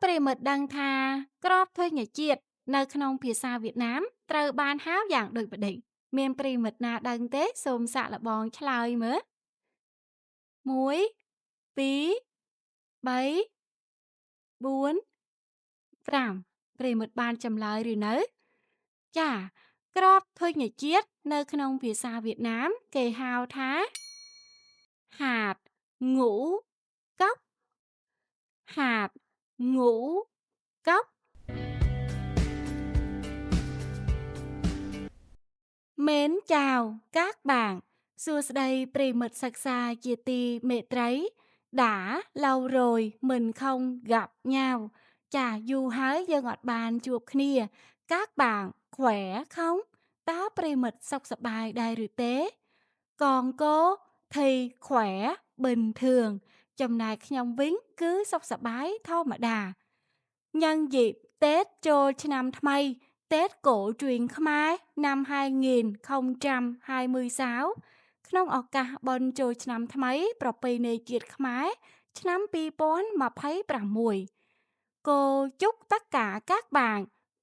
ប្រិមិត្តដឹងថាក្របធញ្ញជាតិនៅក្នុងភាសាវៀតណាមត្រូវបានហៅយ៉ាងដូចម្តេចមានប្រិមិត្តណាដឹងទេសូមសាកល្បងឆ្លើយមើល1 2 3 4 5ប្រិមិត្តបានចម្លើយឬនៅចាក្របធញ្ញជាតិនៅក្នុងភាសាវៀតណាមគេហៅថា hạt ngũ cốc hạt ngũ cốc Mến chào các bạn. Xưa đây Pri mật sạch xa chia ti mẹ trấy. Đã lâu rồi mình không gặp nhau. Chà du hái dân ngọt bàn chuộc khnia. Các bạn khỏe không? Tá Pri mật sọc sập bài đài rửa tế. Còn cô thì khỏe, bình thường. Chồng này nhông vính cứ sọc sập bái thô mà đà. Nhân dịp Tết trôi năm thay, Tết cổ truyền Khmer năm 2026 ក្នុងឱកាសបុណ្យចូលឆ្នាំថ្មីប្រពៃណីជាតិខ្មែរឆ្នាំ2026 Cô chúc tất cả các bạn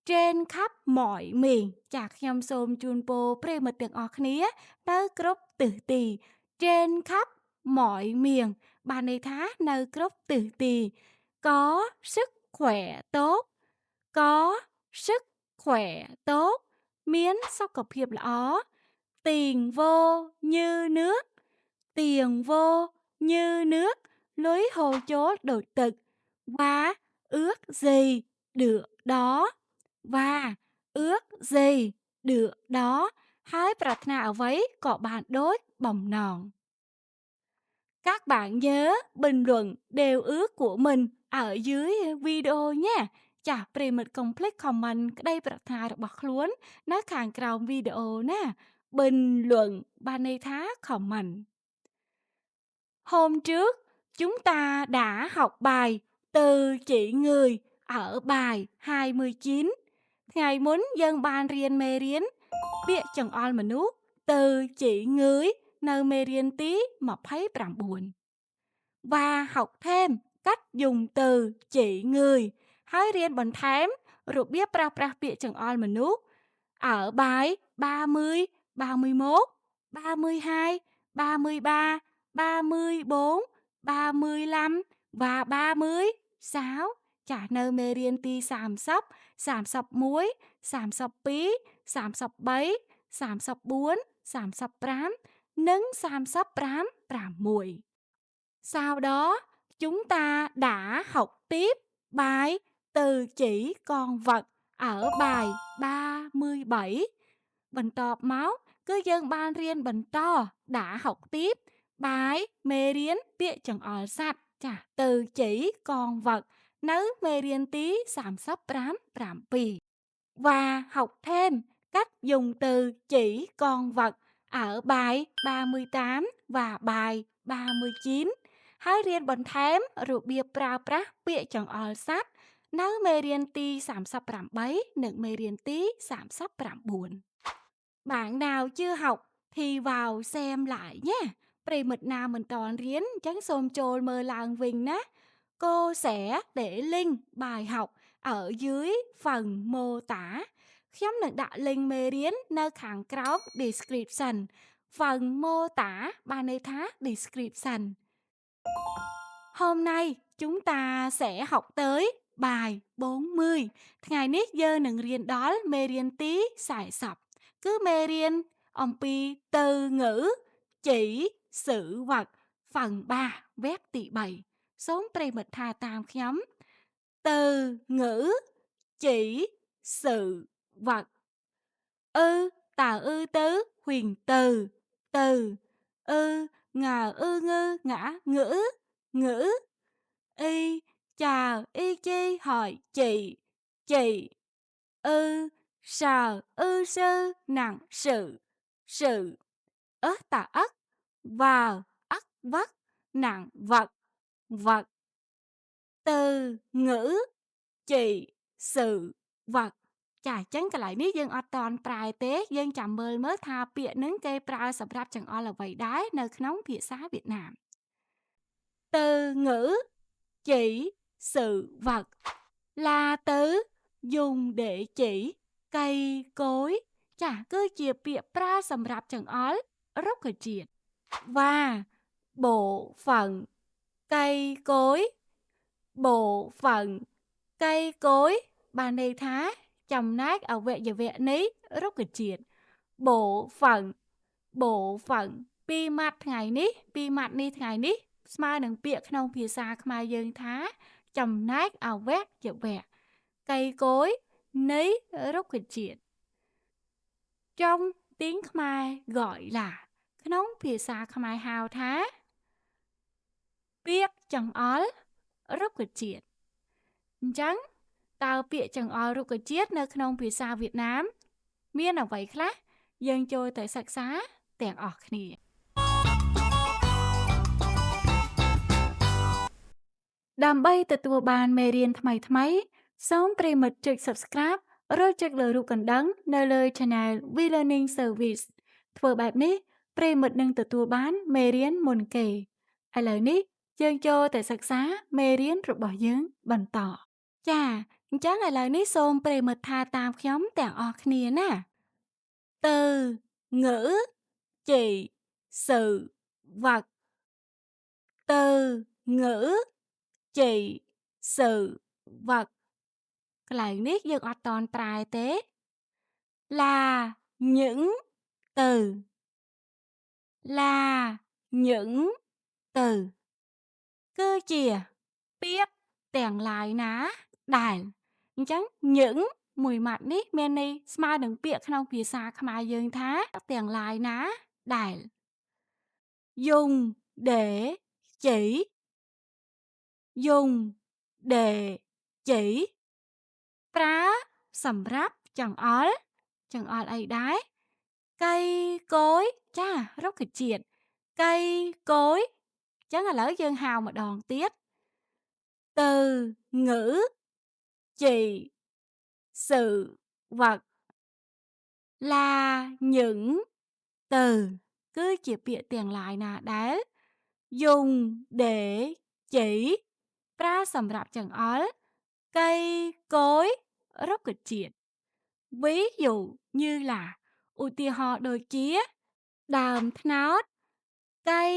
trên khắp mọi miền ចាខ្ញុំសូមជូនពរប្រិយមិត្តទាំងអស់គ្នានៅគ្រប់ទិសទី trên khắp mọi miền បានន័យថានៅគ្រប់ទិសទី có sức khỏe tốt có sức khỏe tốt miễn សុខភាពល្អ tiền vô như nước tiền vô như nước lưới hồ chốt đổi tực và ước gì được đó và ước gì được đó ហើយប្រាថ្នាអ្វីក៏បានដូចបំណង Các bạn nhớ bình luận đều ước của mình ở dưới video nha. Chà, ប្រិមិត្តកុំភ្លេច comment ក្តីប្រាថ្នារបស់ខ្លួននៅខាងក្រោមវីដេអូណា Bình luận បានន័យថា comment. Hôm trước chúng ta đã học bài từ chỉ người ở bài 29. Ngày muốn dân ban riêng mê riêng Bịa chẳng ol mà nút từ chỉ người nơi mê riêng tí mà thấy bảm buồn. Và học thêm cách dùng từ chỉ người. Hãy riêng bằng thém rồi biết pra bịa chẳng ol mà nút. Ở bài 30, 31, 32, 33, 34, 35 và 36. Trả nơi mê riêng ti sàm sọc muối, sàm sọc pí, sàm sọc bấy, sàm sọc buôn, sàm sọc prám, nâng sàm sọc prám, prám mùi. Sau đó, chúng ta đã học tiếp bài từ chỉ con vật ở bài 37. Bần tọp máu, cứ dân ban riêng bần to đã học tiếp bài mê riêng bịa chẳng ỏi sạch. Chà, từ chỉ con vật nấu mê riêng tí sàm sắp prám prám pì. Và học thêm cách dùng từ chỉ con vật ở bài 38 và bài 39. Hãy riêng bằng thém rồi bia pra bịa chẳng ỏi sạch. Nấu mê riêng tí sàm sắp prám bấy, nâng mê riêng tí sàm sắp prám buồn. Bạn nào chưa học thì vào xem lại nhé.ប្រិមិត្តណាមិនតន់រៀនអញ្ចឹងសូមចូលមើលឡើងវិញណា Cô sẽ để link bài học ở dưới phần mô tả. ខ្ញុំនឹងដាក់ link មេរៀននៅខាងក្រោម description. Phần mô tả បានន័យថា description. Hôm nay chúng ta sẽ học tới bài 40. Ngày nít dơនឹងរៀនដល់មេរៀនទី40. Cứ mê riêng ông pi từ ngữ chỉ sự vật phần 3 vét tỷ 7 Sống prey mật tha tam nhóm từ ngữ chỉ sự vật tà tứ huyền từ ngờ ngư ngã ngữ ngữ y chào y chi hỏi chị sờ sư nặng sự tà ất và ất vất nặng vật từ ngữ chỉ sự vật ចាអញ្ចឹងកន្លែងនេះយើងអត់តន់ប្រើទេយើងចាំមើលមើលថាពាក្យហ្នឹងគេប្រើសម្រាប់ចង្អុលអ្វីដែរនៅក្នុងភាសាវៀតណាម Từ ngữ chỉ sự vật là từ dùng để chỉ cây cối ចា៎គឺជាពាក្យប្រើសម្រាប់ចង្អុលរុក្ខជាតិ và bộ phận cây cối bộ phận cây cối បានន័យថាចំណែកអវយវៈនៃរុក្ខជាតិ bộ phận bộ phận ពីរម៉ាត់ថ្ងៃនេះពីរម៉ាត់នេះថ្ងៃនេះស្មើនឹងពាក្យក្នុងភាសាខ្មែរយើងថាចំណែកអវយវៈcây cối នៃរុក្ខជាតិ trong tiếng Khmer gọi là ក្នុងភាសាខ្មែរហៅថាពាក្យចង្អុលរុក្ខជាតិអញ្ចឹងតើពាក្យចង្អុលរុក្ខជាតិនៅក្នុងភាសាវៀតណាមមានអ្វីខ្លះយើងចូលទៅសិក្សាទាំងអស់គ្នាដើម្បីទទួលបានមេរៀនថ្មីៗសូមប្រិយមិត្តចុច Subscribe ឬចុចលើរូបកណ្ដឹងនៅលើ Channel We Learning Service ធ្វើបែបនេះប្រិយមិត្តនឹងទទួលបានមេរៀនមុនគេឥឡូវនេះយើងចូលទៅសិក្សាមេរៀនរបស់យើងបន្តចាអញ្ចឹងឥឡូវនេះសូមប្រិយមិត្តថាតាមខ្ញុំទាំងអស់គ្នាណាtừ ngữ chỉ sự vật từ ngữ chỉ sự vật កន្លែងនេះយើងអត់តន់ប្រែទេ là những từ là những từ គឺជាពាក្យទាំងឡាយណាដែលអញ្ចឹង những មួយម៉ាត់នេះមានន័យស្មើនឹងពាក្យក្នុងភាសាខ្មែរយើងថាទាំងឡាយណាដែល dùng để chỉ dùng để chỉ ប្រើសម្រាប់ចង្អុលអីដែរ cây cối ចារុក្ខជាតិ cây cối ចឹងឥឡូវយើងហៅម្ដងទៀត từ ngữ chỉ sự vật là những từ គឺជាពាក្យទាំងឡាយណាដែល dùng để chỉ ប្រើសម្រាប់ចង្អុល cây cối រុក្ខជាតិ ví dụ như là ឧទាហរណ៍ដូចជាដើមត្នោត cây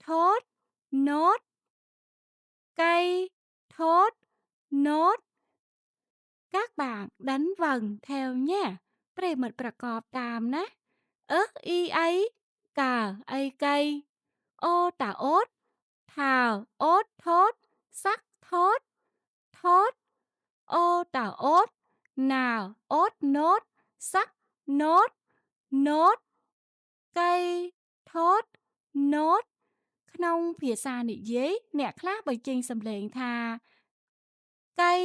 thốt nốt cây thốt nốt các bạn đánh vần theo nha ប្រិយមិត្តប្រកបតាមណា ớt y ấy cà ấy cây ô tà ốt thào ốt thốt sắc thốt thốt ô tà ốt nào ốt nốt sắc nốt nốt cây thốt nốt ក្នុងភាសានិយាយអ្នកខ្លះបញ្ចេញសំឡេងថា cây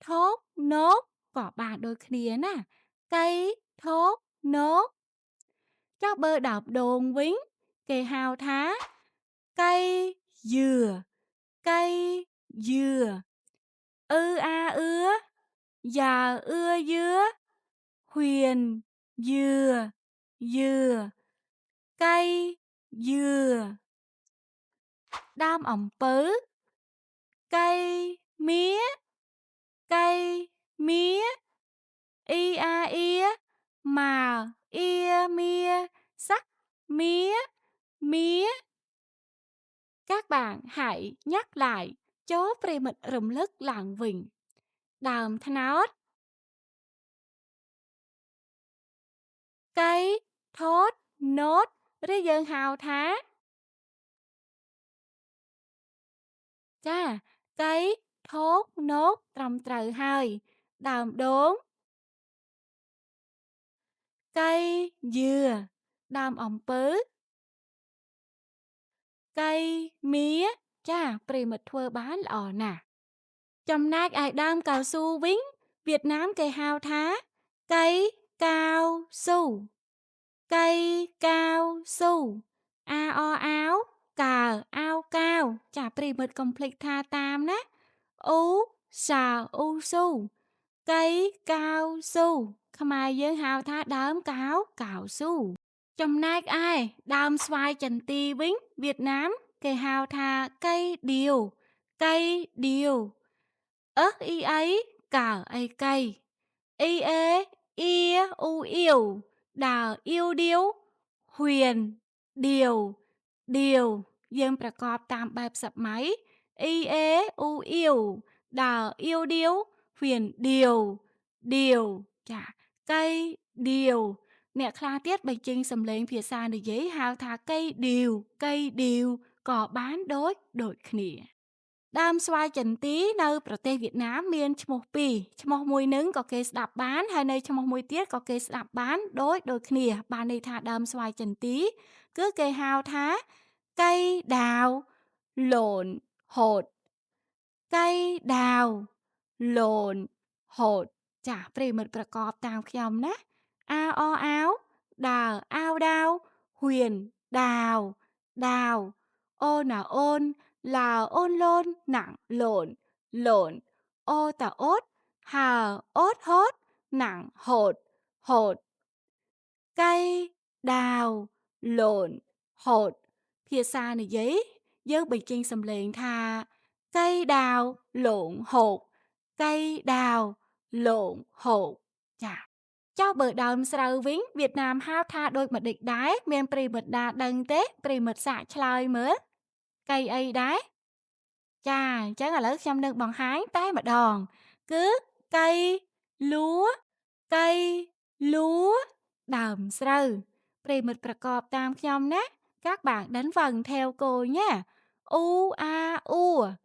thốt nốt ក៏បានដូចគ្នាណា cây thốt nốt ចុះបើដើមដូងវិញគេហៅថា cây dừa cây dừa ư a ưa già ưa dứa huyền dừa dừa cây dừa ដើមអំពៅ cây mía cây mía y a ia mà ia mia sắc mía mía các bạn hãy nhắc lại choប្រិយមិត្តរំលឹកឡើងវិញដើមត្នោត cây thốt nốt ឬយើងហៅថាចា cây thốt nốt ត្រឹមត្រូវហើយដើមដូង cây dừa ដើមអំពៅ cây mía ចាប្រិយមិត្តធ្វើបានល្អណាស់ចំណែកឯដើមកៅស៊ូវិញវៀតណាមគេហៅថា cây cao su cây cao su a o áo cờ ao cao ចាប្រិយមិត្តកុំភ្លេចថាតាមណា u sa u su cây cao su ខ្មែរយើងហៅថាដើមកៅស៊ូចំណែកឯដើមស្វាយចន្ទីវិញវៀតណាមគេហៅថា cây điều cây điều ớt y ấy cờ ai cây, y ê, ia, u yêu, đào yêu điếu, huyền, điều, điều យើងប្រកបតាមបែបសព្វម៉ៃ y ê, u yêu ដើរ yêu điếu ហួៀន điều điều ចាcây điều អ្នកខ្លះទៀតបញ្ចេញសំឡេងភាសានិយាយហៅថាcây điều ក៏បានដូចគ្នាដើមស្វាយចន្ទីនៅប្រទេសវៀតណាមមានឈ្មោះពីរឈ្មោះមួយនឹងក៏គេស្ដាប់បានហើយនៅឈ្មោះមួយទៀតក៏គេស្ដាប់បានដូចគ្នាបានន័យថាដើមស្វាយចន្ទីគឺគេហៅថាcây đào lộn hột cây đào lộn hột ចាប្រិមិត្តប្រកបតាមខ្ញុំណាa o áo ដើរ ao đao ហួៀន đào đào ô là ôn là ôn lôn nặng lộn lộn ô tà ốt hờ ốt hốt nặng hột hột cây đào lộn hột ភាសានិយាយយើងបញ្ចេញសំឡេងថា cây đào lộn hột cây đào lộn hột ចាចុះបើដើមស្រូវវិញវៀតណាមហៅថាដូចម្ដេចដែរមានប្រិយមិត្តណាដឹងទេប្រិយមិត្តសាកឆ្លើយមើលcâyអីដែរចាអញ្ចឹងឥឡូវខ្ញុំនឹងបង្ហាញតែម្ដងគឺcây lúa cây lúa ដើមស្រូវប្រិយមិត្តប្រកបតាមខ្ញុំណាcác bạn đánh vần theo cô nhé u a ua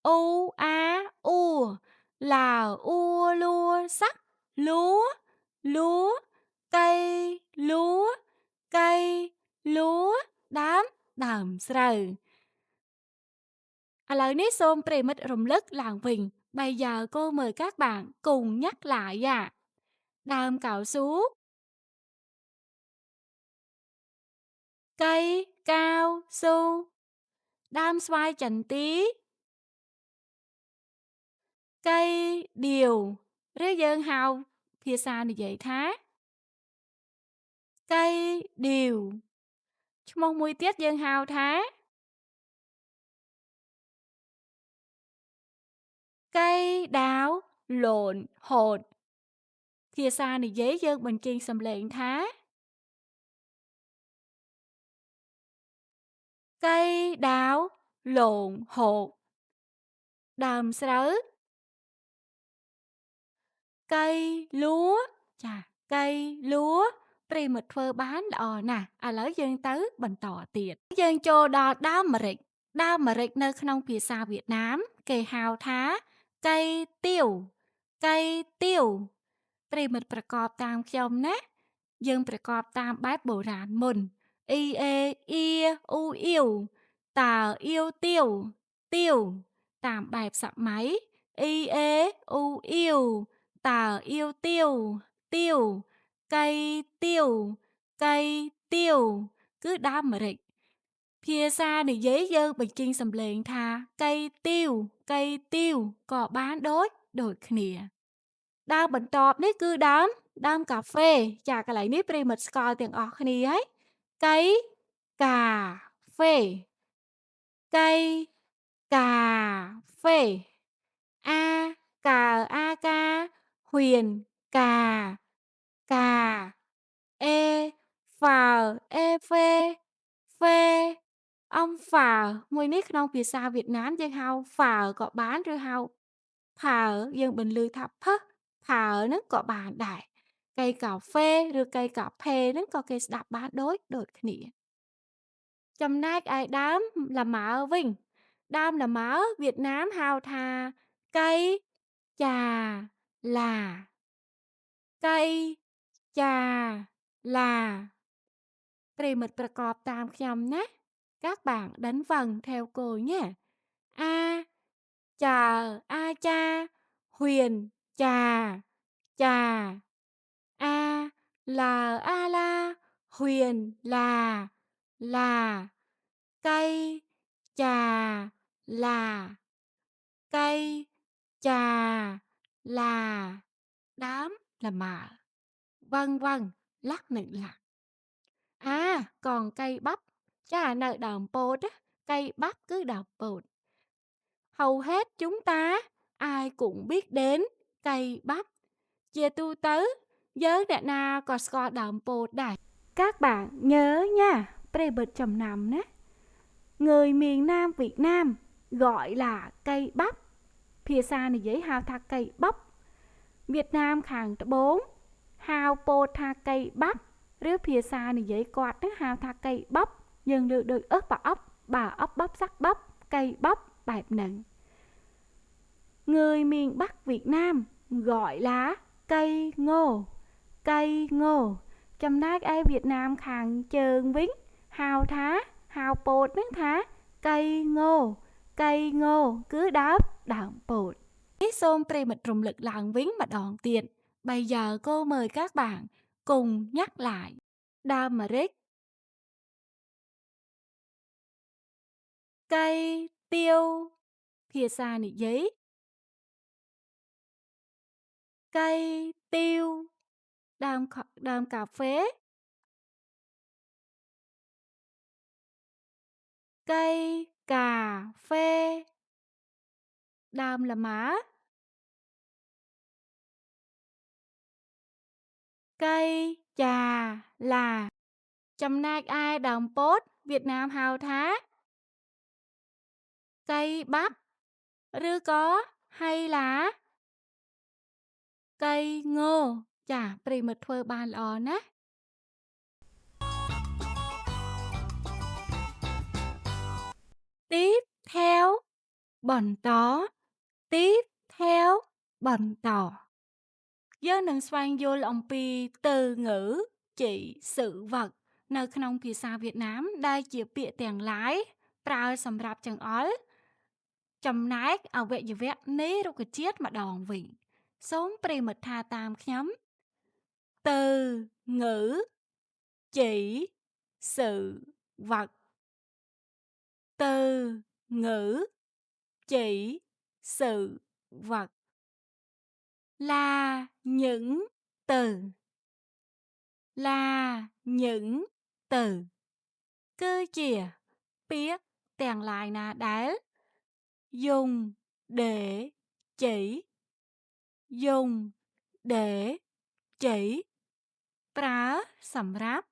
u a ua là ua lua sắc lúa lúa cây lúa cây lúa ដើមស្រូវឥឡូវនេះសូមប្រិយមិត្តរំលឹកឡើងវិញ bây giờ cô mời các bạn cùng nhắc lại ạដើមកៅស៊ូ cây cao su ដើមស្វាយចន្ទី cây điều ឬយើងហៅភាសានិយាយថា cây điều ឈ្មោះមួយទៀតយើងហៅថា cây đào lộn hột ភាសានិយាយយើងបញ្ចេញសំឡេងថា cây đào lộn hột ដើមស្រូវ cây lúa ចា cây lúa ប្រិយមិត្តធ្វើបានល្អណាស់ឥឡូវយើងទៅបន្តទៀតយើងចូលដល់ដើមម្រេចដើមម្រេចនៅក្នុងភាសាវៀតណាមគេហៅថា cây tiêu cây tiêu ប្រិយមិត្តប្រកបតាមខ្ញុំណាយើងប្រកបតាមបែបបុរាណមុន y ê ia u yêu តើ yêu tiêu tiêu តាមបែបសម័យ y ê u yêu តើ yêu tiêu tiêu cây tiêu cây tiêu គឺដើមម្រេចភាសានិយាយយើងបញ្ចេញសំឡេងថា cây tiêu cây tiêu ក៏បានដូចគ្នាដើមបន្ទាប់នេះគឺដើមកាហ្វេចាកន្លែងនេះប្រិយមិត្តស្គាល់ទាំងអស់គ្នាហើយ cây cà phê cây cà phê a cà a ca huyền cà cà ê phờ ê phê phê អំហ្វាមួយនេះក្នុងភាសាវៀតណាមយើងហៅហ្វាក៏បានឬហៅផើយើងបន្លឺថាផឹសផើហ្នឹងក៏បានដែរcây cà phê ឬcây cà phê ហ្នឹងក៏គេស្ដាប់បានដូចគ្នាចំណែកឯដើមលម៉ើវិញដើមលម៉ើវៀតណាមហៅថា cây trà là cây trà là ប្រិយមិត្តប្រកបតាមខ្ញុំណា các bạn đánh vần theo cô nhé a trà a cha huyền trà trà a là a la huyền là cây trà là cây trà là đám là mờ vân lắc nựng lạc còn cây bắp chà nợ đờm bột á cây bắp cứ đào bột hầu hết chúng ta ai cũng biết đến cây bắp. Chia tu tứ, giới đại na có score đậm bột đại. Các bạn nhớ nha, pre bật chầm nằm nhé. Người miền Nam Việt Nam gọi là cây bắp. Phía xa này giấy hào tha cây bắp. Việt Nam khẳng 4 hào bột tha cây bắp. Rứa phía xa này giấy quạt nước hào tha cây bắp. Nhưng được được ớt bà ốc bắp sắc bắp, cây bắp bạp nặng. Người miền Bắc Việt Nam gọi là cây ngô. Cây ngô. Chầm nát ai Việt Nam khẳng chơn vĩnh hào thá, hào bột nước thá. Cây ngô cứ đáp đạm bột. Xôm pre mật trùng lực làng vĩnh mà đòn tiền. Bây giờ cô mời các bạn cùng nhắc lại. Đamaric, cây tiêu. Phía xa nị giấy. Cây tiêu. Đam cà phê. Cây cà phê. Đam là má. Cây trà là. Chầm nạc ai đồng bốt Việt Nam hào thá. Cây bắp. Rư có hay là cây ngô. Chà, pre mật thơ bàn lò ná. Tiếp theo bẩn tó. Tiếp theo bẩn tỏ. Dơ nâng xoanh vô lòng pi từ ngữ chỉ sự vật. Nơi khăn phía xa Việt Nam đai chìa bịa tiền lái. Prao xâm rạp chẳng ól. Chầm nách ở vệ dư vẹt ní rục chiết mà đòn vịnh. Xóm pre mật tha tam nhóm. Từ ngữ chỉ sự vật. Từ ngữ chỉ sự vật là những từ. Là những từ. Cứ chìa biết tiền lại nà đáy. Dùng để chỉ. Dùng để chỉ. Prá sầm ráp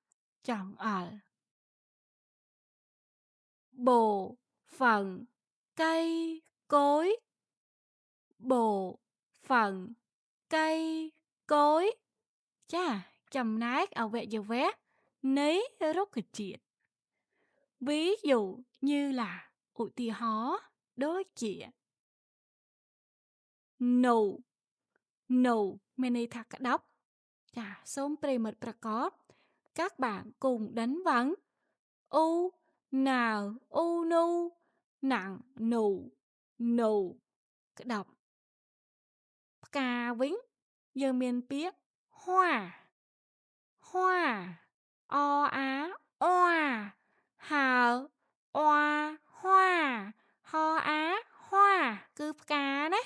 chọn ở. Bộ phận cây cối. Bộ phận cây cối. Chà, chầm nát ở vệ dầu vét. Ní rút kịch triệt. Ví dụ như là ụ tì hó đối chuyện. Nụ. Nụ. Mene thạc đốc. Chà, xôm pre mật pra có. Các bạn cùng đánh vắng. U, nào, u nu, nặng, nụ, nụ. Cái đọc. Cà vĩnh. Giờ miền biết. Hoa. Hoa. O á. Oa. Hào. Oa. Hoa. Ho á. Hoa. Cứ cá đấy.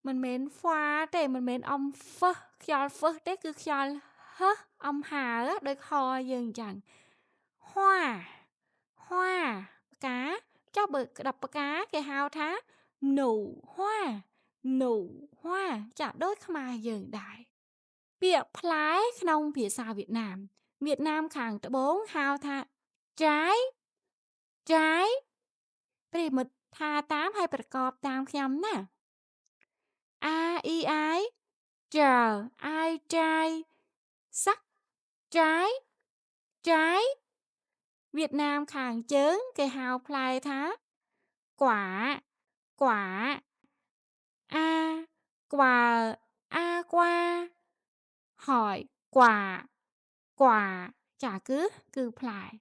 Mình mến pha thế mình mến ông phơ. Khiol phơ đấy cứ khiol hơ. Ông hà á. Được ho dừng chẳng. Hoa. Hoa. Cá. Cho bực đọc cá kì hào thá. Nụ hoa. Nụ hoa. Chả đôi khmai dừng đại. Bịa plái nông phía xa Việt Nam. Việt Nam khẳng tự 4 hào thá. Trái. Trái. Pre mật tha 8 hayประกอบตามคำน่ะ A, I, ái. Chờ, ai, trai. Sắc, trái. Trái. Việt Nam khẳng chớn cây hào plai thá. Quả. Quả. A. Quả. A qua. Hỏi. Quả. Quả. Chả cứ plai.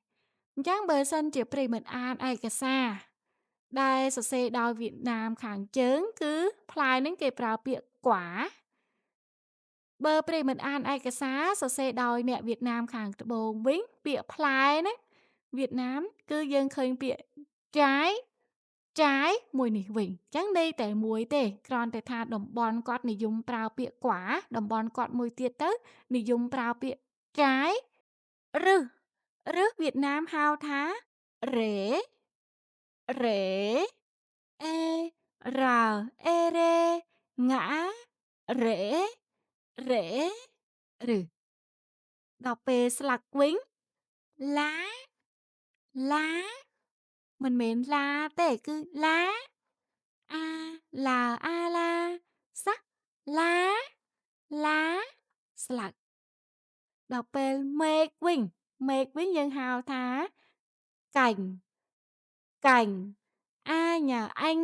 Chắc bờ sân chỉ pre mật an ai cả xa. Đây sở xe đòi Việt Nam khẳng chớn cứ plai nâng kê prao bịa quả. Bơ pre mật an ai cả xa sở xe đòi nẹ Việt Nam khẳng bồn vĩnh bịa plai nâng. Việt Nam cứ dân khơi bịa trái. Trái mùi nỉ vĩnh. Chẳng đây tẻ mùi tê. Còn tẻ tha đồng bọn cọt nỉ dùng prao bịa quả. Đồng bọn cọt mùi tiết tớ. Nỉ dùng prao bịa trái. Rư. Rư Việt Nam hào thá. Rễ. Rễ. E. R. E. Rê. Ngã. rễ rễឬដល់ពេលស្លឹកវិញឡាឡាមិនមែនឡាទេគឺឡាអាឡាអាឡាសាឡាឡាស្លឹកដល់ពេលមេឃវិញយើងហៅថាកាញ់កាញ់អាញ៉ាអញ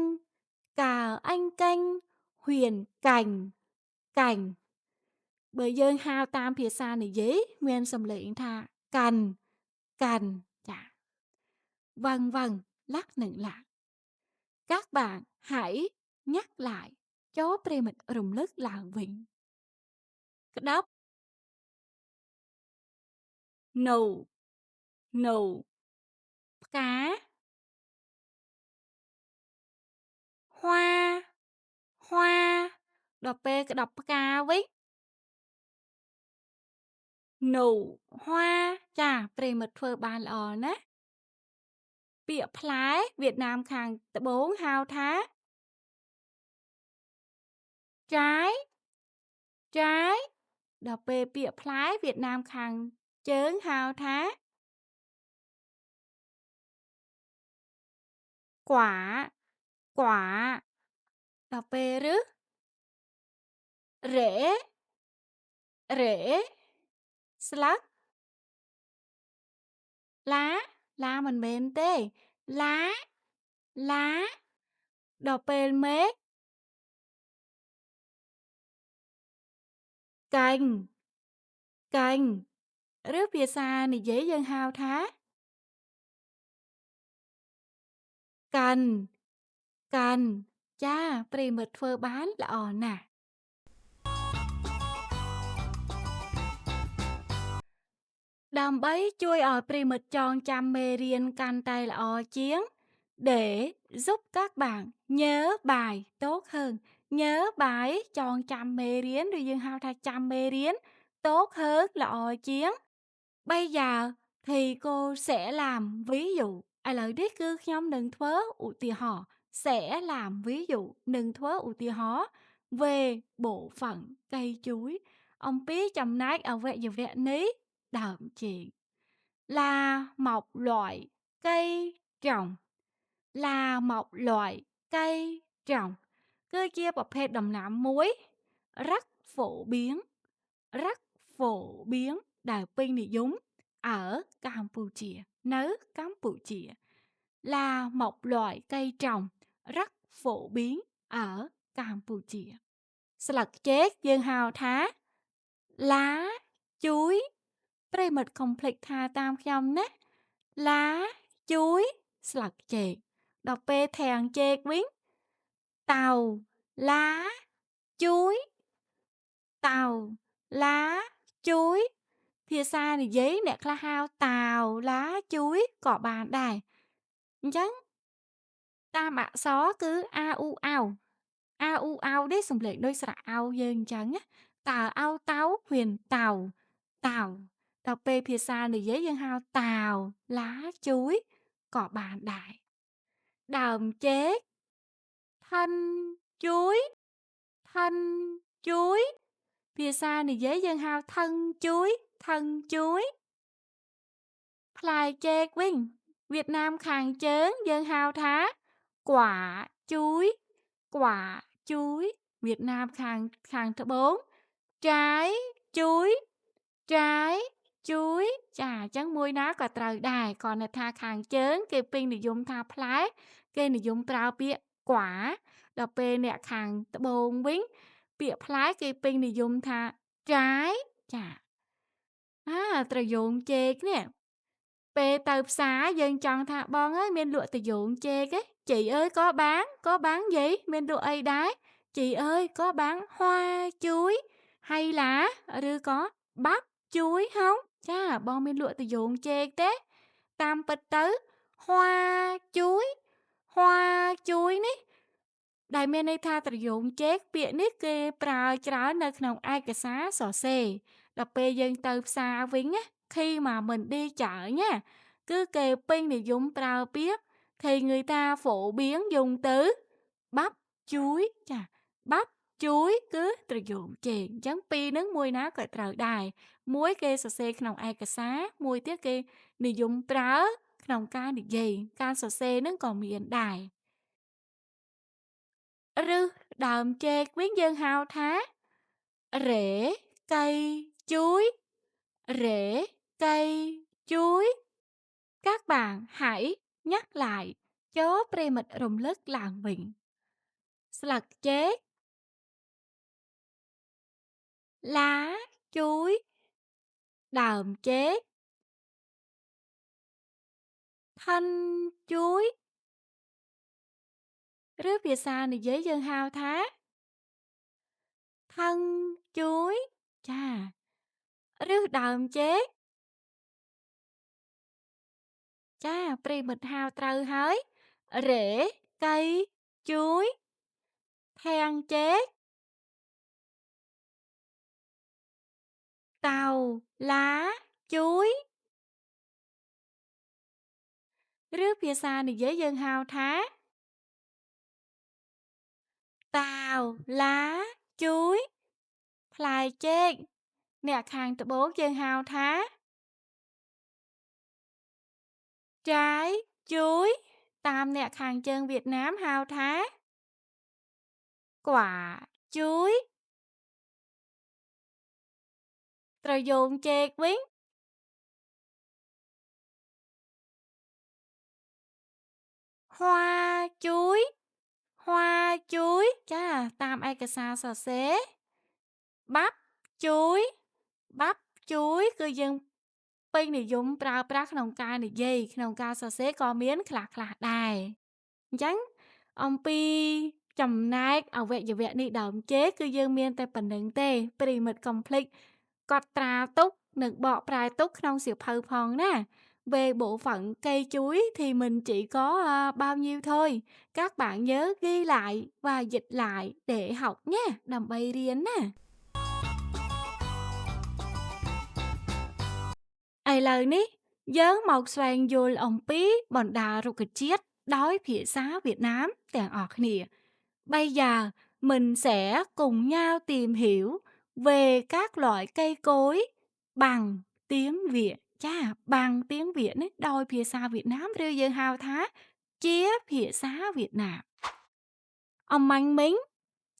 កាអញកាញ់ហ៊ានកាញ់កាញ់បើយើងហៅតាមភាសានិយាយមានសំឡេងថាកាន់កាន់ចាvâng vâng lắc nựng lạ các bạn hãy nhắc lại cho pre mình rùng lức làng vịnh đốc nù nù cá hoa hoa đọc p đọc ca với nụ hoa chà pre mật phơ bàn lò nè bịa phái Việt Nam khang bốn hao thá trái trái đọc p bịa phái Việt Nam khang chớn hao thá quả quả đọc p rứ rễ rễ slug lá lá mình mến tê lá lá đọc p mết cành cành rước phía xa này dễ dân hao thá cành cành cha pri mật phơ bán là nè ដើម្បីជួយឲ្យប្រិមិត្តចងចាំមេរៀនកាន់តែល្អជាង để giúp các bạn nhớ bài tốt hơn nhớ bài ចងចាំមេរៀនឬយើងហៅថាចាំមេរៀន tốt hơn ល្អជាង bây giờ thì cô sẽ làm ví dụ ឥឡូវនេះគឺខ្ញុំនឹងធ្វើឧទាហរណ៍ sẽ làm ví dụ នឹងធ្វើឧទាហរណ៍ về bộ phận cây chuối អំពីចំណែកអវយវៈនៃដើមចេក là một loại cây trồng là một loại cây trồng គឺជាប្រភេទដំណាំមួយ rất phổ biến rất phổ biến ដែលពេញនិយម ở Campuchia នៅ Campuchia là một loại cây trồng rất phổ biến ở Campuchia ស្លឹកចេកយើងហៅថា lá chuối ប្រិមិត្តកុំភ្លេចថាតាមខ្ញុំណា lá chuối ស្លឹកចេកដល់ពេលធាងចេកវិញ tàu lá chuối tàu lá chuối ភាសានិយាយអ្នកខ្លះហៅ tàu lá chuối ក៏បានដែរអញ្ចឹងតាមអក្សរគឺ a u ao a u ao នេះសំឡេងដូចស្រៈអោយើងអញ្ចឹងណាតើអោតៅហួនតៅតៅដល់ពេលភាសានិយាយយើងហៅ tàu lá chuối ក៏បានដែរដើមចេក thân chuối thân chuối ភាសានិយាយយើងហៅ thân chuối thân chuối ផ្លែចេកវិញ Việt Nam ខាងជើងយើងហៅថា quả chuối quả chuối Việt Nam ខាងត្បូង trái chuối trái chuối ចាអញ្ចឹងមួយណាក៏ត្រូវដែរគ្រាន់តែថាខាងជើងគេពេញនិយមថាផ្លែគេនិយមប្រើពាក្យ quả ដល់ពេលអ្នកខាងត្បូងវិញពាក្យផ្លែគេពេញនិយមថា trái ចាត្រយូងចេកនេះពេលទៅផ្សារយើងចង់ថាបងអើយមានលក់ត្រយូងចេកទេchị ơi có bán gì មានលក់អីដែរ chị ơi có bán hoa chuối hay là ឬក៏ bắp chuối không ចាបងមានលក់ត្រយូងចេកទេតាមពិតទៅ hoa chuối hoa chuối នេះដែលមានន័យថាត្រយូងចេកពាក្យនេះគេប្រើច្រើននៅក្នុងឯកសារសរសេរដល់ពេលយើងទៅផ្សារវិញណា khi mà mình đi chợ nha cứ kề pin thì dùng prao biết thì người ta phổ biến dùng từ bắp chuối chà bắp chuយគឺត្រយូងចេកអញ្ចឹងពីរហ្នឹងមួយណាក៏ត្រូវដែរមួយគេសរសេរក្នុងឯកសារមួយទៀតគេនិយមប្រើក្នុងការនិយាយការសរសេរហ្នឹងក៏មានដែរឬដើមចេកវិញយើងហៅថារេcây chuối rễ cây chuối các bạn hãy nhắc lại cho Premit rùng lức làng vịnh slật chế lá chuối đờm chế thân chuối rước về xa này dễ dân hao thá thân chuối chà rước đờm chế chà Premit hao trâu hới rễ cây chuối then chế tàu lá chuối rước phía xa này dễ dân hao thá tàu lá chuối plài chênh nè khang tự bố dân hao thá trái chuối tam nè khang chân Việt Nam hao thá quả chuối rồi dùng chẹt vính hoa chuối chà tam ai cà sa sò xế bắp chuối bắp chuối cứ dân ពេញនិយមប្រើប្រាស់ក្នុងការនិយាយក្នុងការសរសេរក៏មានខ្លះៗដែរអញ្ចឹងអំពីចំណែកអវយវៈនេះដើមចេគឺយើងមានតែប៉ុណ្្នឹងទេប្រិមិត្តកុំភ្លេចកត់ត្រាទុកនិងបកប្រែទុកក្នុងសៀវភៅផងណាvề bộ phận cây chuối thì mình chỉ có bao nhiêu thôi. Các bạn nhớ ghi lại và dịch lại để học nhé. Đầm bay riêng nè. ឥឡូវនេះយើងមកស្វែងយល់អំពីបណ្ដារុក្ខជាតិដោយភាសាViệt Namទាំងអស់គ្នា Bây giờ mình sẽ cùng nhau tìm hiểu về các loại cây cối bằng tiếng Việt. Chà, bằng tiếng Việt ấy, đôi phía xa Việt Nam rêu dương hào thá chia phía xa Việt Nam. Ông Mạnh Mính,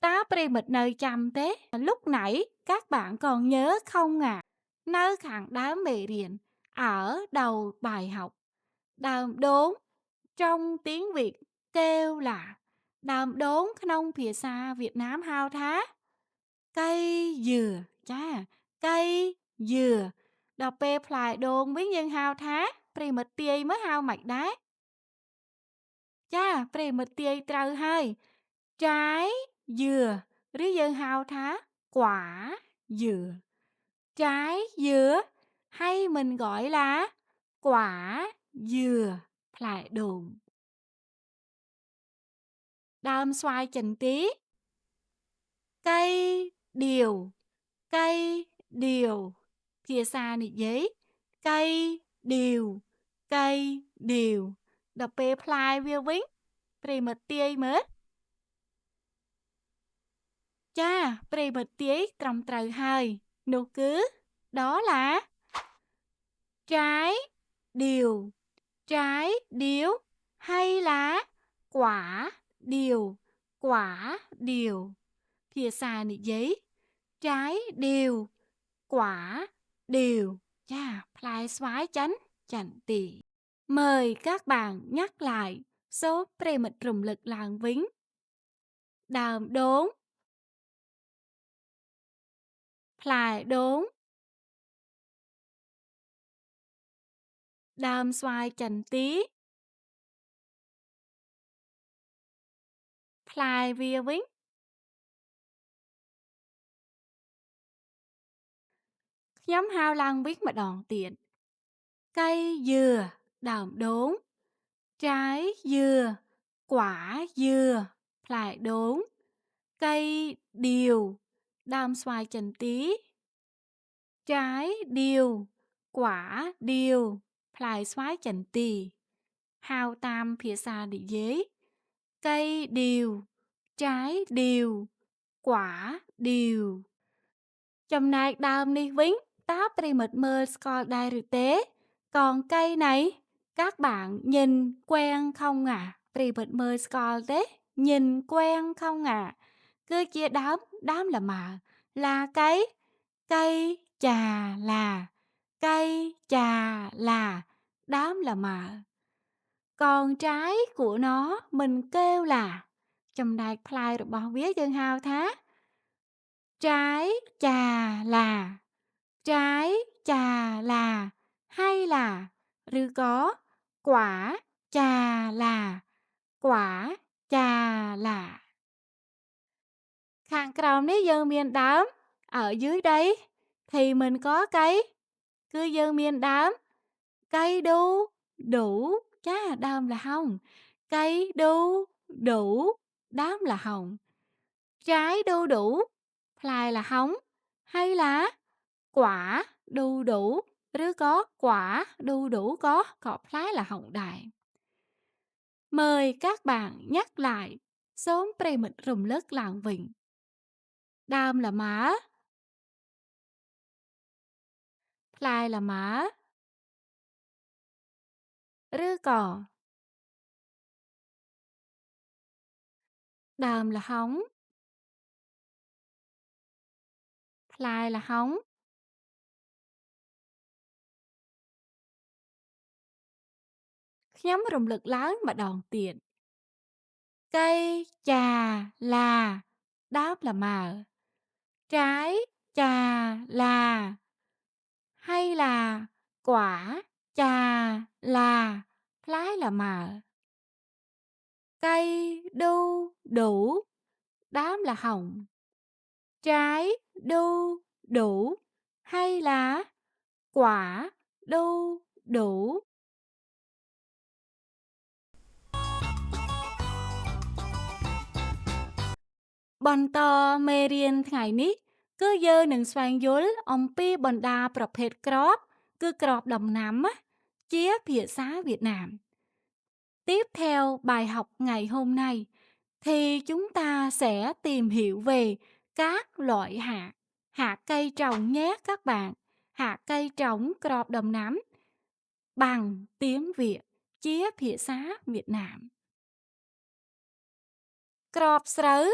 ta Premit nơi chăm thế. Lúc nãy các bạn còn nhớ không ạ? Nơi khẳng đám bề riêng ở đầu bài học. Đàm đốn trong tiếng Việt kêu là đàm đốn không phía xa Việt Nam hao thá. Cây dừa, chà, cây dừa. Đọc bê phải đồn với nhân hao thá. Premit tiê mới hao mạch đá. Chà, Premit tiê trâu hơi. Trái dừa, rứ dân hao thá. Quả dừa. Trái dừa hay mình gọi là quả dừa phải đồn. Đàm xoài chỉnh tí. Cây điều. Cây điều. Phía xa này giấy. Cây điều. Cây điều. Đọc bê plai viêu vính. Premit tiê mất. Chà, Premit tiê trầm trầu hơi. Nụ cứ. Đó là trái điều. Trái điếu hay là quả điều. Quả điều. Phía xa này giấy. Trái điều. Quả điều. Chà, plai xoái chánh chẳng tỷ. Mời các bạn nhắc lại số Premit rùng lực làng vính. Đàm đốn. Plai đốn. Đàm xoài chánh tí. Plai vía vính. Nhóm hao lăng viết mà đòn tiện. Cây dừa, đàm đốn. Trái dừa, quả dừa, phải đốn. Cây điều, đàm xoài chần tí. Trái điều, quả điều, phải xoái chần tì. Hao tam phía xa địa dế. Cây điều, trái điều, quả, điều.ចំណែកដើមនេះវិញតើប្រិមិត្តមើលស្គាល់ដែរឬទេ? Còn cây này các bạn nhìn quen không ạ? ប្រិមិត្តមើលស្គាល់ទេ? Nhìn quen không ạ? គឺជាដើមlà mờ, là cây trà là,ដើមlà mờ. Còn trái của nó mình kêu là ចំណែកផ្លែរបស់វាយើងហៅថា trái trà là hay là ឬក៏ quả trà là.ខាងក្រោមនេះយើងមានដើម ở dưới đây thì mình có cây, គឺយើងមានដើម cây đu đủ,ដើមlà hồng, cây đu đủ, ដើមlà hồng. Trái đu đủ, ផ្លែ là hồng, hay là quả đu đủ, ឬក៏ quả đu đủ có ផ្លែ là hồngដែរ. Mời các bạn nhắc lại, សូមប្រិមិត្តរំលឹកឡើងវិញ ដើម là mớ, ផ្លែ là mớ, ឬក៏ ដើម là hồng, ផ្លែ là hồng. ខ្ញុំរំលឹកឡើងម្ដងទៀត cây trà là, ដើម là mờ, trái trà là, hay là quả trà là, ផ្លែ là mờ. Cây đu đủ, ដើម là hồng, trái đu đủ, hay là quả đu đủ.បន្តមេរៀនថ្ងៃនេះ គឺយើងនឹងស្វែងយល់អំពីបណ្ដាប្រភេទគ្រាប់ គឺគ្រាប់ដំណាំ ជាភាសាViệt Nam. Tiếp theo bài học ngày hôm nay thì chúng ta sẽ tìm hiểu về các loại hạt cây trồng nhé các bạn. Hạt cây trồng crop đầm nắm bằng tiếng Việt, chia phía xã Việt Nam. Crop sấu,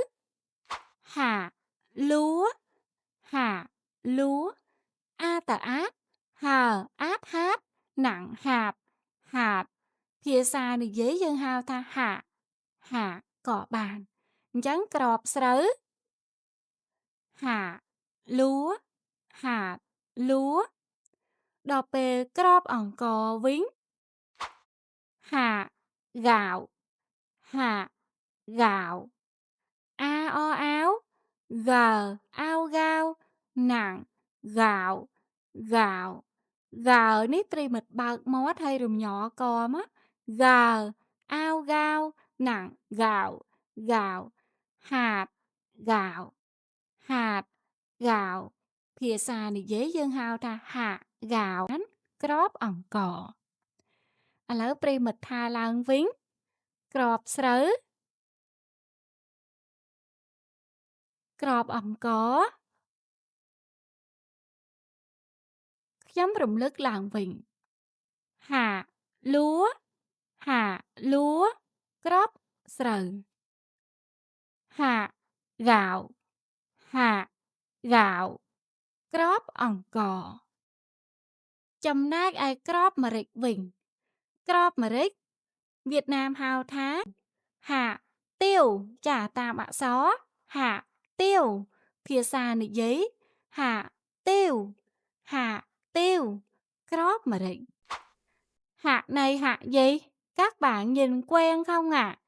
hạt lúa, a tờ át, hờ át hát, nặng hạt. Phía xa này dễ dân hào tha hạ cỏ bàn. Chắn crop sấu, hạt lúa. Đọc bề crop ẩn cò vính, hạt gạo, a o áo, g ao gao, nặng gạo. Ní tri mịch bạc mót hay rùm nhỏ cò má. G ao gao, nặng gạo. Hạt gạo. Phía xa này dễ dân hào ta hạt gạo. Crop ẩn cò. Lỡ tri mịch tha lang vính. Crop sớ. Crop ẩn có. ខ្ញុំរំលឹកឡើងវិញ ហាលួ គ្រាប់ស្រូវ ហាហ្គាវ គ្រាប់អង្ករ ចំណែកឯគ្រាប់ម្រេចវិញ គ្រាប់ម្រេច វៀតណាមហៅថា ហាទៀវ ចាតាមអក្សរ ហាទៀវ ភាសានិយាយ ហាទៀវ crop mà rịnh. Hạt này hạt gì? Các bạn nhìn quen không ạ?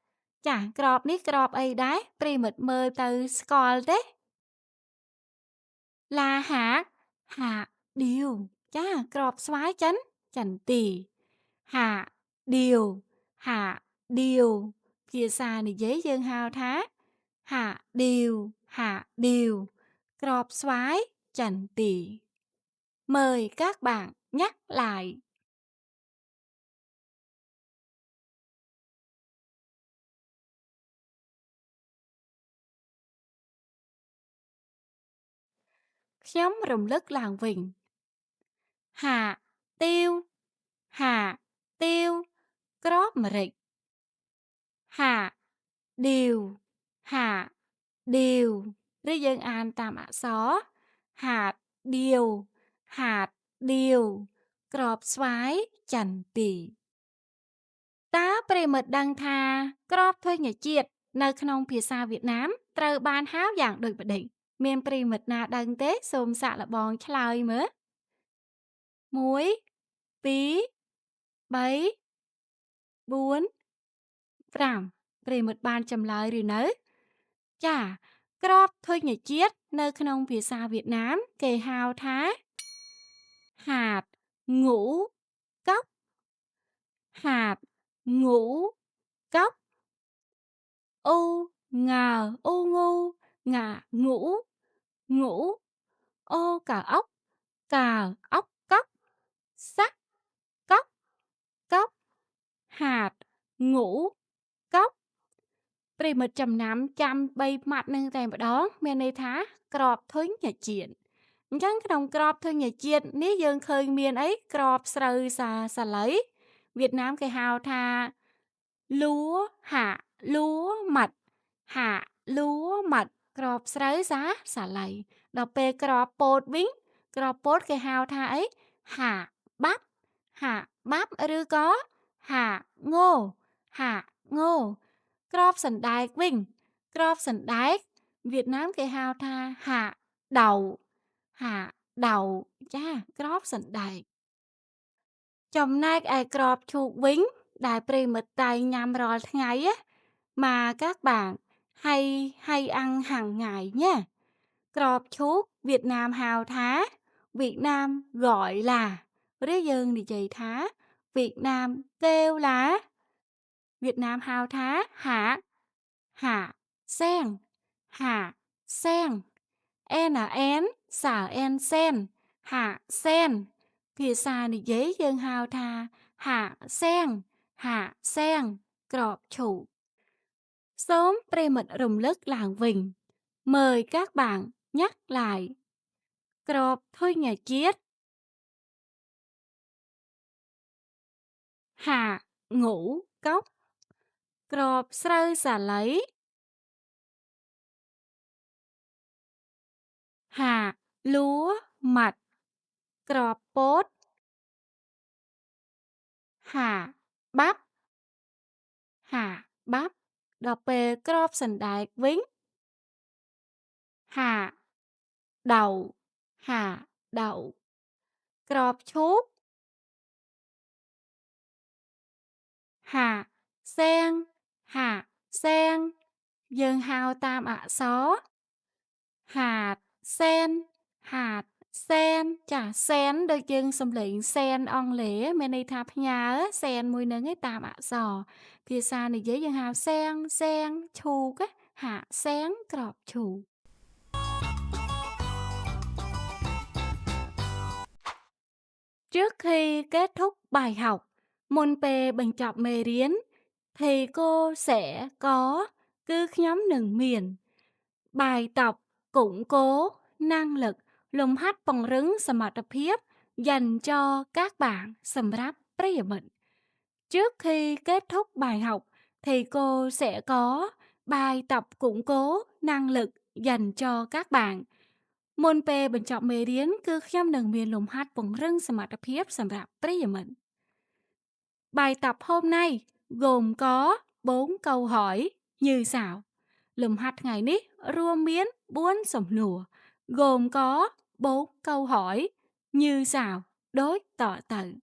Chả crop ní crop ấy đấy. Primit mơ từ school đấy. Là hạt điều. Chá crop xoái chánh. Chẳng tì. Hạt điều. Phía xa này dễ dân hào thá. Hạt điều. Crop xoái chẳng tì. Mời các bạn nhắc lại. ខ្ញុំរំលឹកឡើងវិញហាទាវហាទាវក្របម្រេចហាឌីវហាឌីវឬយើងអានតាមអក្សរហាឌៀវហាឌៀវក្របស្វាយចន្ទីតើប្រិមិត្តដឹងថាក្របធញ្ញជាតិនៅក្នុងភាសាវៀតណាមត្រូវបានហៅយ៉ាងដូចម្តេចមានប្រិមិត្តណាដឹងទេសូមសាកល្បងឆ្លើយមើល1 2 3 4 5ប្រិមិត្តបានចម្លើយឬនៅចាក្របធញ្ញជាតិនៅក្នុងភាសាវៀតណាមគេហៅថាហាតងូកោកហាតងូកោកអូងើអូងូngà ngũ ngũ ô cà ốc cóc sắc cóc cóc hạt ngũ cóc ប្រិមិត្តចំណាំចាំ3ម៉ាត់នឹងតែម្ដងមានន័យថាក្របធញ្ញជាតិអញ្ចឹងក្នុងក្របធញ្ញជាតិនេះយើងឃើញមានអីក្របស្រូវសាឡីវៀតណាមគេហៅថាលួហាលួម៉ាត់ហាលួម៉ាត់ក្របស្រូវសាឡីដល់ពេលក្របពោតវិញក្របពោតគេហៅថាអីហាបាប់ហាបាប់ឬក៏ហាងូហាងូក្របសណ្ដែកវិញក្របសណ្ដែកវៀតណាមគេហៅថាហាដៅហាដៅចាក្របសណ្ដែកចំណែកឯក្របឈូកវិញដែលប្រិមិត្តតែងញ៉ាំរាល់ថ្ងៃá mà các bạn hay ăn hàng ngày nha. Crop chúc Việt Nam hào thá, Việt Nam gọi là Rế dương thì chạy thá, Việt Nam kêu là Việt Nam hào thá hạ sen hạ sen en xả en sen hạ sen phía xa thì giấy dân hào thá hạ sen crop chủ Sớm pre mật rùng lức làng vình. Mời các bạn nhắc lại. Crop thôi nhà chiết. Hạ ngũ cốc. Crop srơ xả lấy. Hạ lúa mặt. Crop bốt. Hạ bắp. Hạ bắp. Đọc bề crop sẵn đại vĩnh. Hạ đậu. Hạ đậu. Crop chúc. Hạ sen dân hào tam ạ xó hạt sen chả sen được dân xâm lệnh sen on lễ mê này thạp nhà sen mùi nâng ấy tam ạ xó phía xa này dễ dân hào sen chù á hạ sen crop chù trước khi kết thúc bài học môn pê bình chọc mê riến thì cô sẽ có cứ nhóm nừng miền bài tập củng cố năng lực lùm hát bằng rứng sầm mặt hiếp dành cho các bạn sầm ráp prey mệnh. Trước khi kết thúc bài học thì cô sẽ có bài tập củng cố năng lực dành cho các bạn. Môn pê bình chọn mê riến cứ nhóm nừng miền lùm hát bằng rứng sầm mặt hiếp sầm ráp prey mệnh. Bài tập hôm nay gồm có 4 câu hỏi như sau. Lùm hạt ngày ní rùa miến 4 sầm nùa gồm có 4 câu hỏi như sau đối tỏ tự.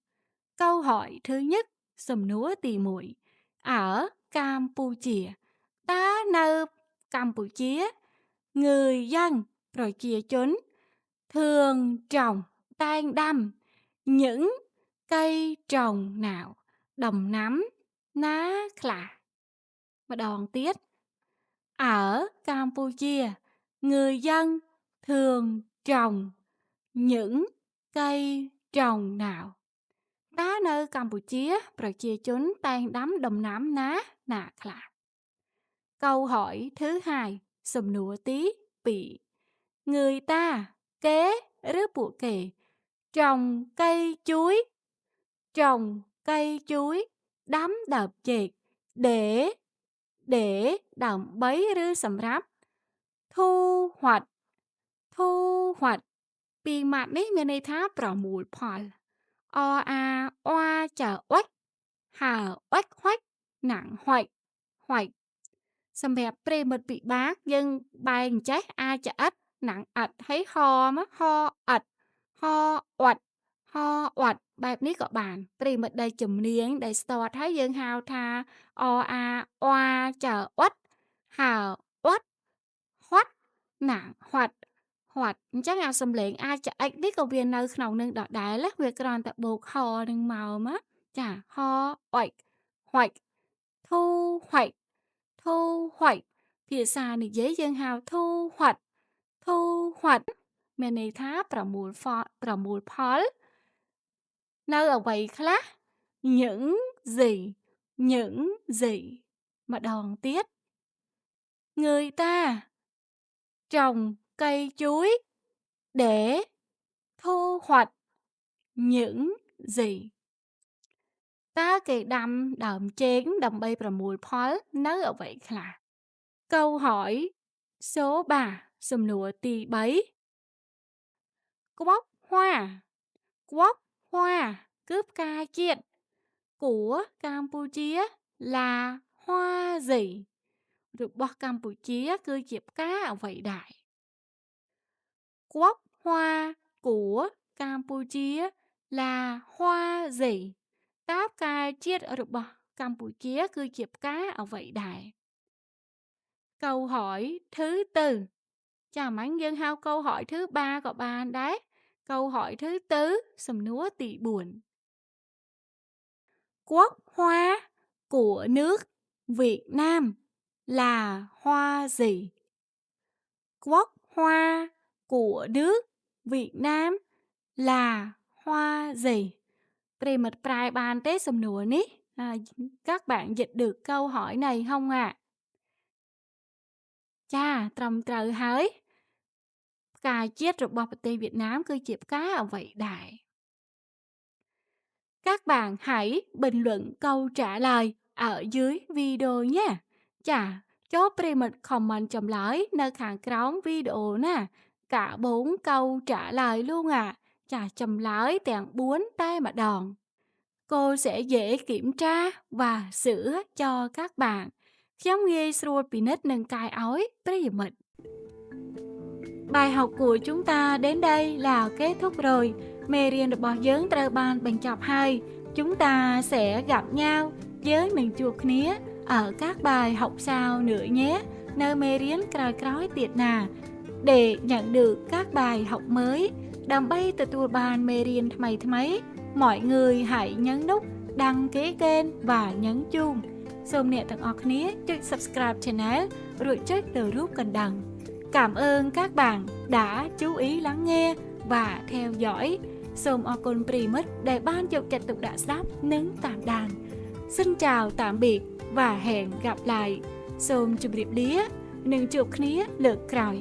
Câu hỏi thứ nhất sầm núa tì muội ở Campuchia. Ta nơi Campuchia người dân rồi chia chốn thường trồng tan đâm những cây trồng nào đồng nắm ná khả và đòn tiết ở Campuchia người dân thường trồng những cây trồng nào tá nơi Campuchia rồi chia chốn tan đắm đồng nắm ná nà khả câu hỏi thứ hai sùm nụa tí bị người ta kế rứa bụa kề. Trồng cây chuối. Trồng cây chuối. Đắm đợp chệt. Để đầm bấy rư sầm rắp. Thu hoạch. Thu hoạch. Pi mặt ní miền này tháប្រមូលផល o a oa chở oách hà oách hoách nặng hoạch hoạch សម្រាប់ប្រិមិត្តពិបាកយើងបែងចេះអាចจะឥតnặngឥតហើយហមកហឥតហអត់ហអត់បែបនេះក៏បានប្រិមិត្តដែលជំនាញដែលស្ទាត់ហើយយើងហៅថា o a oa chở oách hà oách hoách nặng hoạch hoạch អញ្ចឹងអាសំឡេងអាចจะឥតនេះក៏វានៅក្នុងនឹងដដែលវាគ្រាន់តែបូកហនឹងមកមកចាហអុចហុចធូហុចធូហុចភាសានិយាយយើងហៅធូហុចធូហុចមានន័យថាប្រមូលផលនៅអ្វីខ្លះ những gì ម្ដងទៀត người ta trồng cây chuối để thu hoạch những gì តើគេដាំដើមចេកដើម្បីប្រមូលផលនៅអ្វីខ្លះ câu hỏi số 3 សំណួរទី3 quốc hoa គឺផ្កាជាតិ của Campuchia là hoa gì របស់កម្ពុជាគឺជាផ្កាអ្វីដែរ quốc hoa của Campuchia là hoa gì តើផ្កាជាតិរបស់កម្ពុជាគឺជាផ្កាអ្វីដែរ câu hỏi thứ tư ចាមិញយើងហៅ câu hỏi thứ 3 ក៏បានដែរ câu hỏi thứ 4 សំណួរទី 4 quốc hoa của nước Việt Nam là hoa gì quốc hoa của nước Việt Nam là hoa gì ប្រិមិត្តប្រែបានទេសំណួរនេះ các bạn dịch được câu hỏi này không ạ ចាត្រឹមត្រូវហើយ ផ្កាជាតិរបស់ប្រទេសវៀតណាមគឺជាផ្កាអ្វីដែរ các bạn hãy bình luận câu trả lời ở dưới video nha ចាចូលប្រិមិត្ត comment ចម្លើយនៅខាងក្រោមវីដេអូណា cả 4 câu trả lời luôn ạ ចាចម្លើយទាំង 4 តែម្ដង cô sẽ dễ kiểm tra và sửa cho các bạn ខ្ញុំងាយស្រួលពិនិត្យនិងកែឲ្យប្រិយមិត្ត bài học của chúng ta đến đây là kết thúc rồi មេរៀនរបស់យើងត្រូវបានបញ្ចប់ហើយ chúng ta sẽ gặp nhau với mình chuột khía ở các bài học sau nữa nhé នៅមេរៀនក្រោយៗទៀតណា để nhận được các bài học mới ដើម្បីទទួលបានមេរៀនថ្មីៗ mọi người hãy nhấn nút đăng ký kênh và nhấn chuông សូមអ្នកទាំងអស់គ្នាចុច subscribe channel រួចចុចទៅរូបកណ្ដឹង cảm ơn các bạn đã chú ý lắng nghe và theo dõi សូមអរគុណប្រិយមិត្តដែលបានយកចិត្តទុកដាក់ស្ដាប់និងតាមដាន xin chào tạm biệt và hẹn gặp lại សូមជម្រាបលានិងជួបគ្នាលើកក្រោយ